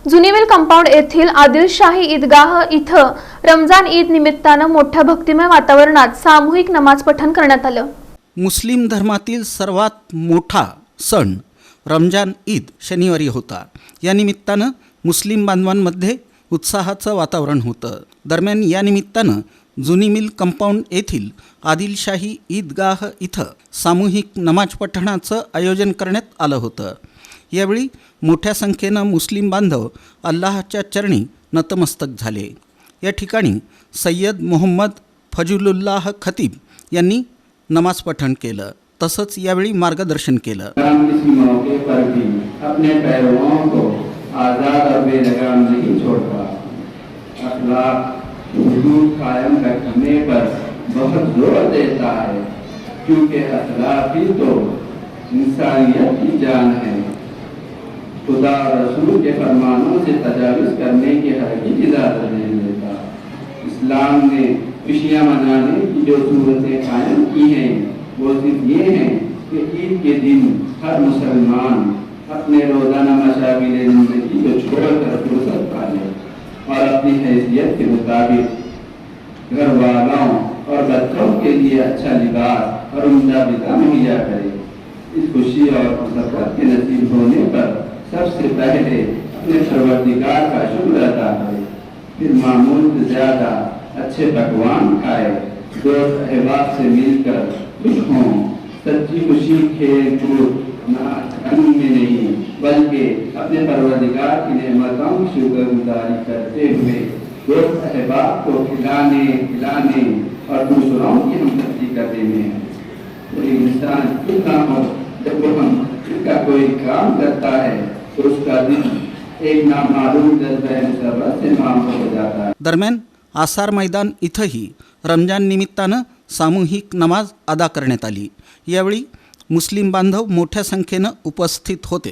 जुनीवेल compound येथील आदिलशाही ईदगाह इथं रमजान ईद निमित्तानं मोठ्या भक्तिमय वातावरणात सामूहिक नमाज पठण करण्यात आलं। मुस्लिम धर्मातील सर्वात मोठा सण रमजान ईद शनिवारी होता। या निमित्तानं मुस्लिम बांधवांमध्ये उत्साहाचं वातावरण होतं। दरम्यान या निमित्तानं जुनी मिल कंपाऊंड येथील आदिलशाही ईदगाह इथं सामूहिक नमाज पठणाचं आयोजन करण्यात आलं होतं। यावेळी मोठ्या संख्येनं मुस्लिम बांधव अल्लाहच्या चरणी नतमस्तक झाले। या ठिकाणी सय्यद मोहम्मद फजुलुल्लाह खतीब यांनी नमाज पठण केलं, तसंच यावेळी मार्गदर्शन केलं। इसी मौके पर भी अपने पैरों को आज़ाद और बेलगाम नहीं छोड़ता। अखलाक हुदूद कायम रखने पर बहुत जोर देता है, क्योंकि अखलाक ही तो इंसानियत की जान है। खुदा रसूल के फरमानों से तजाविज़ करने की हरगिज़ इजाज़त नहीं देता। इस्लाम ने खुशियाँ मनाने की जो सूरतें कायम की हैं वो सिर्फ ये हैं कि ईद के दिन हर मुसलमान अपने रोज़ाना मशागिल ज़िंदगी को छोड़कर फुर्सत पाले और अपनी हैसियत के मुताबिक घर वालों और बच्चों के लिए अच्छा लिबास और उम्दा बिता मुहैया करे। इस खुशी और फुर्सत के नसीब होने पर सबसे पहले अपने परवरदिगार का शुक्र अदा करें, फिर मामूल से ज़्यादा अच्छे पकवान खाए, दोस्त अहबाब से मिलकर खुश हों। सच्ची खुशी खेल कूद में नहीं बल्कि अपने परवरदिगार की नेमतों की शुक्रगुजारी करते हुए दोस्त अहबाब को खिलाने पिलाने और दूसरों की हमदर्दी करने में है। तो इंसान कितना हो जब वो हम का कोई काम करता है तो उसका दिल एक नामालूम जज्बे मुसर्रत से माम हो जाता है। दरम्यान आसार मैदान इथंही रमजान निमित्तानं सामूहिक नमाज अदा करण्यात आली। यावेळी मुस्लिम बांधव मोठ्या संख्येनं उपस्थित होते।